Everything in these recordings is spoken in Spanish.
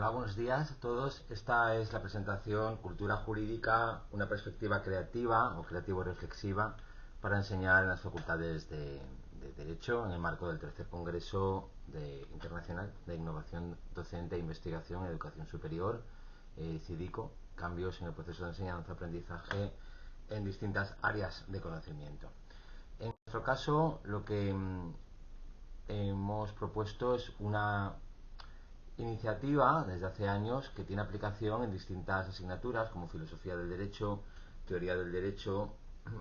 Hola, buenos días a todos. Esta es la presentación Cultura Jurídica, una perspectiva creativa o creativo-reflexiva para enseñar en las facultades de Derecho en el marco del tercer Congreso Internacional de Innovación Docente, Investigación y Educación Superior, CIDICO, cambios en el proceso de enseñanza-aprendizaje en distintas áreas de conocimiento. En nuestro caso, lo que hemos propuesto es una iniciativa desde hace años que tiene aplicación en distintas asignaturas como filosofía del derecho, teoría del derecho,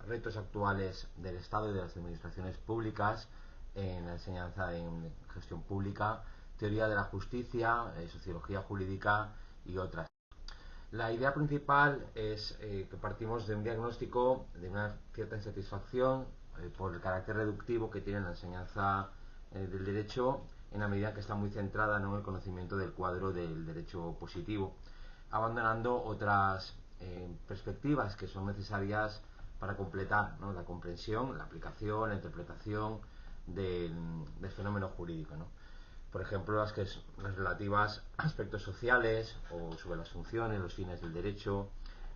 retos actuales del Estado y de las administraciones públicas en la enseñanza en gestión pública, teoría de la justicia, sociología jurídica y otras. La idea principal es que partimos de un diagnóstico de una cierta insatisfacción por el carácter reductivo que tiene la enseñanza del derecho en la medida que está muy centrada, ¿no?, en el conocimiento del cuadro del derecho positivo, abandonando otras perspectivas que son necesarias para completar, ¿no?, la comprensión, la aplicación, la interpretación del fenómeno jurídico, ¿no? Por ejemplo, las relativas a aspectos sociales o sobre las funciones, los fines del derecho,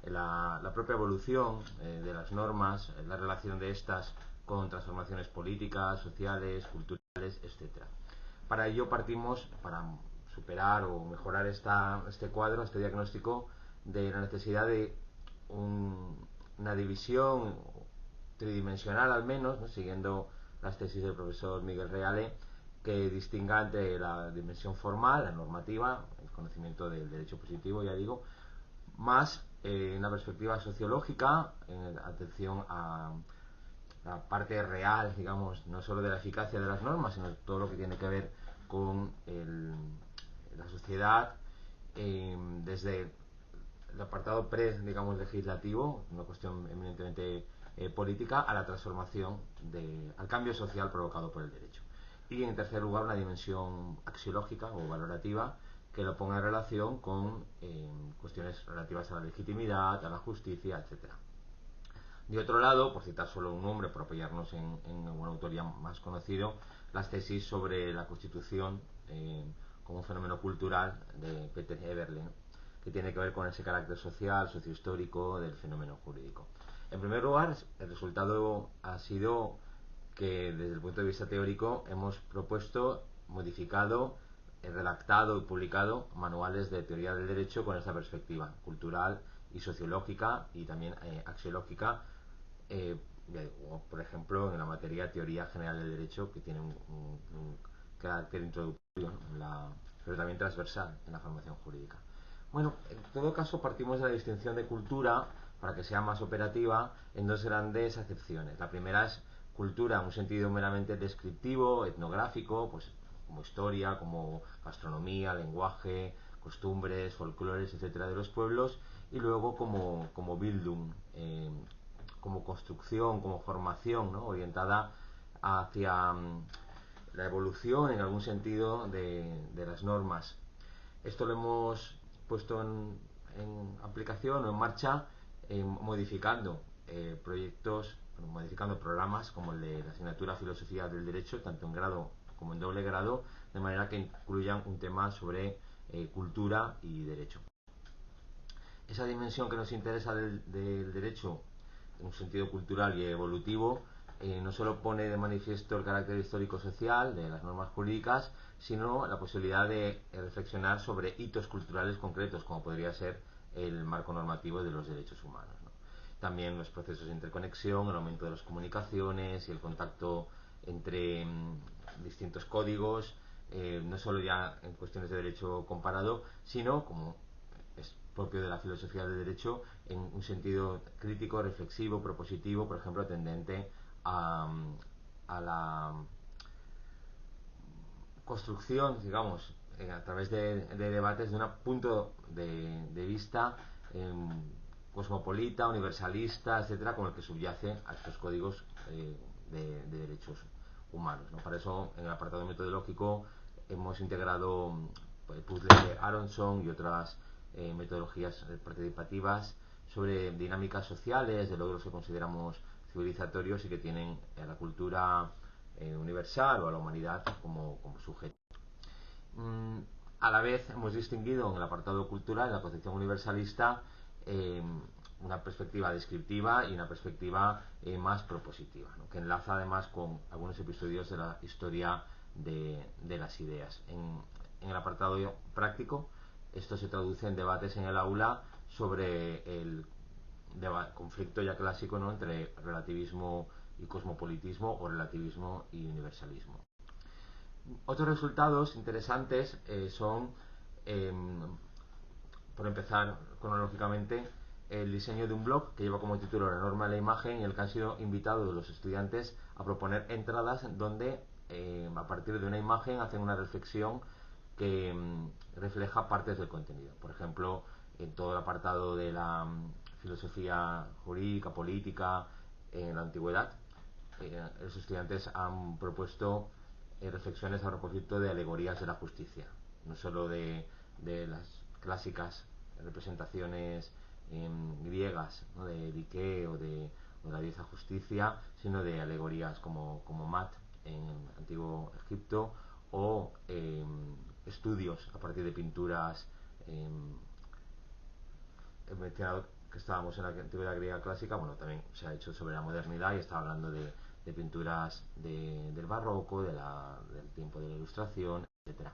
la propia evolución de las normas, la relación de estas con transformaciones políticas, sociales, culturales, etcétera. Para ello partimos, para superar o mejorar este cuadro, este diagnóstico, de la necesidad de una división tridimensional al menos, ¿no?, siguiendo las tesis del profesor Miguel Reale, que distinga entre la dimensión formal, la normativa, el conocimiento del derecho positivo, ya digo, más una perspectiva sociológica, en atención a la parte real, digamos, no solo de la eficacia de las normas, sino todo lo que tiene que ver con la sociedad, desde el apartado digamos, legislativo, una cuestión eminentemente política, a la transformación, al cambio social provocado por el derecho. Y en tercer lugar, una dimensión axiológica o valorativa que lo ponga en relación con cuestiones relativas a la legitimidad, a la justicia, etcétera. De otro lado, por citar solo un nombre, por apoyarnos en una autoría más conocido, las tesis sobre la Constitución como un fenómeno cultural de Peter Eberle, ¿no?, que tiene que ver con ese carácter social, sociohistórico del fenómeno jurídico. En primer lugar, el resultado ha sido que desde el punto de vista teórico hemos propuesto, modificado, redactado y publicado manuales de teoría del derecho con esta perspectiva cultural y sociológica y también axiológica, eh, por ejemplo en la materia teoría general del derecho, que tiene un carácter introductorio, ¿no?, pero también transversal en la formación jurídica. Bueno, en todo caso partimos de la distinción de cultura, para que sea más operativa, en dos grandes acepciones. La primera es cultura en un sentido meramente descriptivo, etnográfico, pues como historia, como gastronomía, lenguaje, costumbres, folclores, etcétera, de los pueblos, y luego como Bildung, como construcción, como formación, ¿no?, orientada hacia la evolución en algún sentido de las normas. Esto lo hemos puesto en aplicación o en marcha, modificando proyectos, modificando programas como el de la asignatura Filosofía del Derecho, tanto en grado como en doble grado, de manera que incluyan un tema sobre cultura y derecho. Esa dimensión que nos interesa del derecho en un sentido cultural y evolutivo no solo pone de manifiesto el carácter histórico-social de las normas jurídicas, sino la posibilidad de reflexionar sobre hitos culturales concretos, como podría ser el marco normativo de los derechos humanos, ¿no? También los procesos de interconexión, el aumento de las comunicaciones y el contacto entre distintos códigos, no solo ya en cuestiones de derecho comparado, sino, como es propio de la filosofía del derecho, en un sentido crítico, reflexivo, propositivo, por ejemplo, tendente a la construcción, digamos, a través de debates de un punto de vista cosmopolita, universalista, etcétera, con el que subyace a estos códigos de derechos humanos, ¿no? Para eso, en el apartado metodológico, hemos integrado el puzzle de Aronson y otras metodologías participativas sobre dinámicas sociales, de logros que consideramos civilizatorios y que tienen a la cultura universal o a la humanidad como sujeto. A la vez hemos distinguido en el apartado cultural, en la concepción universalista, una perspectiva descriptiva y una perspectiva más propositiva, ¿no? Que enlaza además con algunos episodios de la historia de las ideas. En el apartado práctico, esto se traduce en debates en el aula sobre el conflicto ya clásico, ¿no?, entre relativismo y cosmopolitismo o relativismo y universalismo. Otros resultados interesantes son, por empezar cronológicamente, el diseño de un blog que lleva como título La norma de la imagen, en el que han sido invitados los estudiantes a proponer entradas donde a partir de una imagen hacen una reflexión que refleja partes del contenido. Por ejemplo, en todo el apartado de la filosofía jurídica, política, en la antigüedad, los estudiantes han propuesto reflexiones a propósito de alegorías de la justicia, no solo de las clásicas representaciones griegas, ¿no?, de Dike o de la diosa justicia, sino de alegorías como Mat en el antiguo Egipto, o estudios a partir de pinturas. He mencionado que estábamos en la antigüedad griega clásica, bueno, también se ha hecho sobre la modernidad y está hablando de pinturas del barroco, del tiempo de la ilustración, etcétera.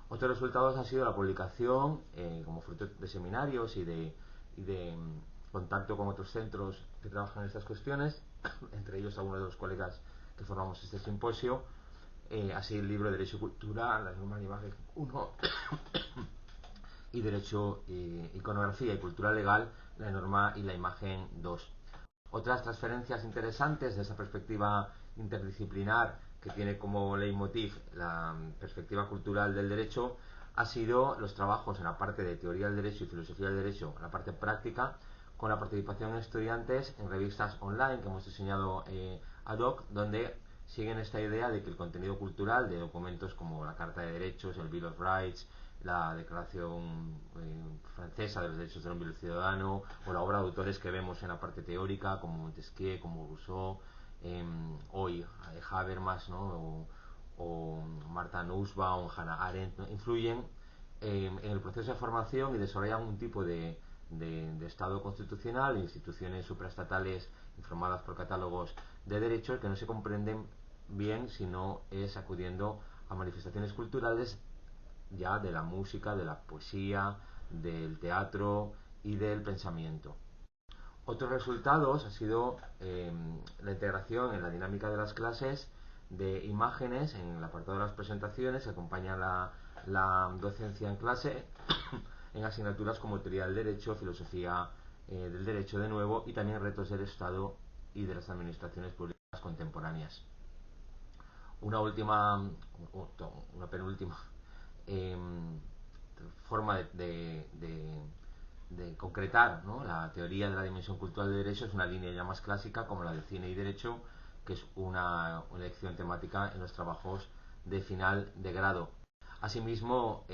Otros resultados han sido la publicación, como fruto de seminarios y de contacto con otros centros que trabajan en estas cuestiones, entre ellos algunos de los colegas que formamos este simposio, así el libro Derecho y Cultura, la norma de imagen 1 y Derecho, Iconografía y Cultura Legal, la norma y la imagen 2. Otras transferencias interesantes de esa perspectiva interdisciplinar que tiene como leitmotiv la perspectiva cultural del derecho ha sido los trabajos en la parte de teoría del derecho y filosofía del derecho, en la parte práctica, con la participación de estudiantes en revistas online que hemos diseñado ad hoc, donde siguen esta idea de que el contenido cultural de documentos como la Carta de Derechos, el Bill of Rights, la Declaración francesa de los Derechos del Hombre y del Ciudadano, o la obra de autores que vemos en la parte teórica, como Montesquieu, como Rousseau, hoy Habermas, ¿no?, o Martha Nussbaum, Hannah Arendt, ¿no?, influyen en el proceso de formación y desarrollan un tipo de Estado constitucional, instituciones supraestatales informadas por catálogos de derechos que no se comprenden bien si no es acudiendo a manifestaciones culturales ya de la música, de la poesía, del teatro y del pensamiento. Otros resultados ha sido la integración en la dinámica de las clases de imágenes en el apartado de las presentaciones que acompaña la docencia en clase en asignaturas como teoría del derecho, filosofía del derecho de nuevo, y también retos del Estado y de las administraciones públicas contemporáneas. Una penúltima forma de concretar, ¿no?, la teoría de la dimensión cultural del derecho es una línea ya más clásica como la de cine y derecho, que es una elección temática en los trabajos de final de grado. Asimismo,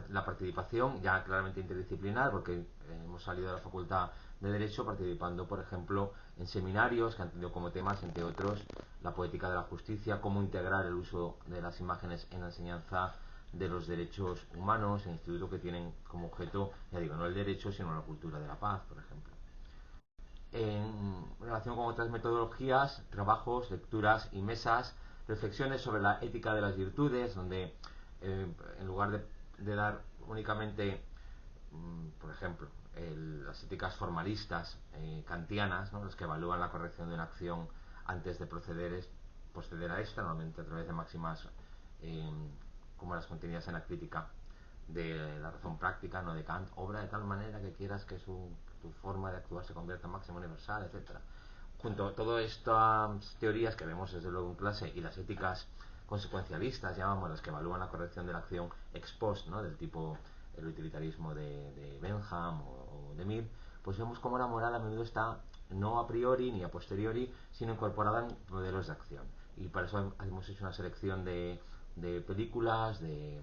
la participación ya claramente interdisciplinar, porque hemos salido de la Facultad de Derecho participando, por ejemplo, en seminarios que han tenido como temas, entre otros, la poética de la justicia, cómo integrar el uso de las imágenes en la enseñanza de los derechos humanos, en institutos que tienen como objeto, ya digo, no el derecho, sino la cultura de la paz, por ejemplo. En relación con otras metodologías, trabajos, lecturas y mesas, reflexiones sobre la ética de las virtudes, donde en lugar de dar únicamente, por ejemplo, las éticas formalistas kantianas, ¿no?, las que evalúan la corrección de una acción antes de proceder a esta, normalmente a través de máximas como las contenidas en la crítica de la razón práctica, no de Kant, obra de tal manera que quieras que tu forma de actuar se convierta en máximo universal, etcétera. Junto a todas estas teorías que vemos desde luego en clase y las éticas consecuencialistas, llamamos, las que evalúan la corrección de la acción ex post, ¿no?, del tipo el utilitarismo de Bentham o de Mill, pues vemos cómo la moral a menudo está no a priori ni a posteriori, sino incorporada en modelos de acción. Y para eso hemos hecho una selección de películas, de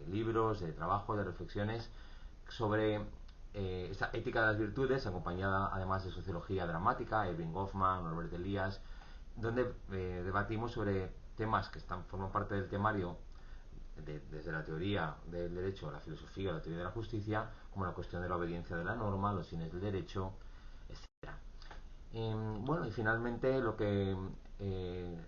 libros, de trabajo, de reflexiones sobre esta ética de las virtudes, acompañada además de sociología dramática, Erving Goffman, Norbert Elias, donde debatimos sobre temas que forman parte del temario desde la teoría del derecho, la filosofía, la teoría de la justicia, como la cuestión de la obediencia de la norma, los fines del derecho, etc. Bueno, y finalmente lo que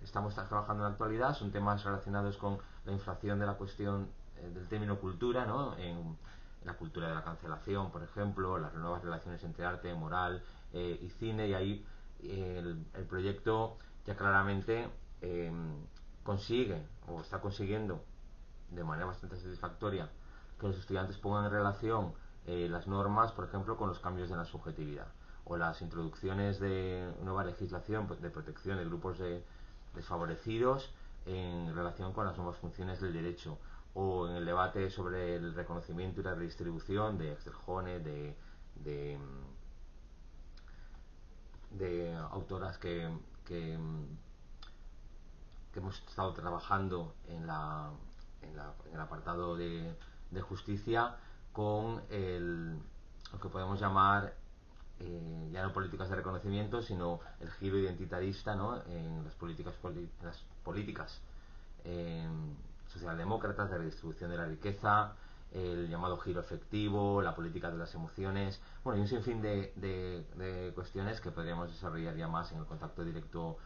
estamos trabajando en la actualidad son temas relacionados con la inflación de la cuestión del término cultura, ¿no? En la cultura de la cancelación, por ejemplo, las nuevas relaciones entre arte, moral y cine, y ahí el proyecto ya claramente consigue o está consiguiendo de manera bastante satisfactoria que los estudiantes pongan en relación las normas, por ejemplo, con los cambios de la subjetividad o las introducciones de nueva legislación de protección de grupos desfavorecidos en relación con las nuevas funciones del derecho, o en el debate sobre el reconocimiento y la redistribución de Exterjone, de, de autoras que, que hemos estado trabajando en el apartado de justicia con lo que podemos llamar ya no políticas de reconocimiento, sino el giro identitarista, ¿no? En las políticas eh, socialdemócratas de redistribución de la riqueza, el llamado giro efectivo, la política de las emociones, bueno, y un sinfín de cuestiones que podríamos desarrollar ya más en el contacto directo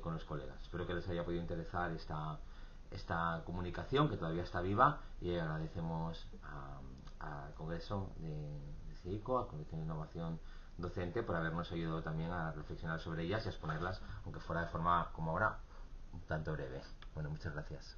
con los colegas. Espero que les haya podido interesar esta comunicación que todavía está viva, y agradecemos al Congreso de CIICO, a Coalición de Innovación Docente, por habernos ayudado también a reflexionar sobre ellas y a exponerlas, aunque fuera de forma, como ahora, un tanto breve. Bueno, muchas gracias.